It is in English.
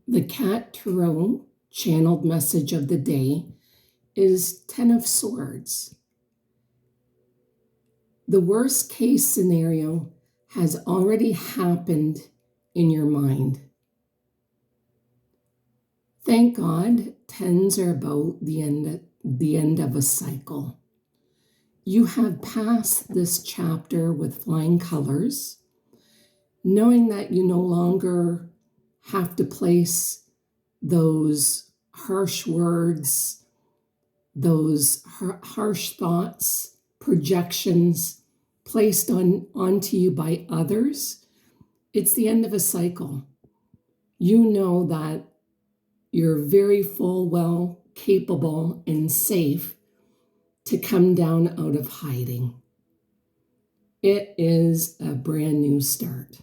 The Cat Tarot channeled message of the day is Ten of Swords. The worst case scenario has already happened in your mind. Thank God, tens are about the end of a cycle. You have passed this chapter with flying colors, knowing that you no longer have to place those harsh words, those harsh thoughts, projections placed onto you by others. It's the end of a cycle. You know that you're very full, well, capable, and safe to come down out of hiding. It is a brand new start.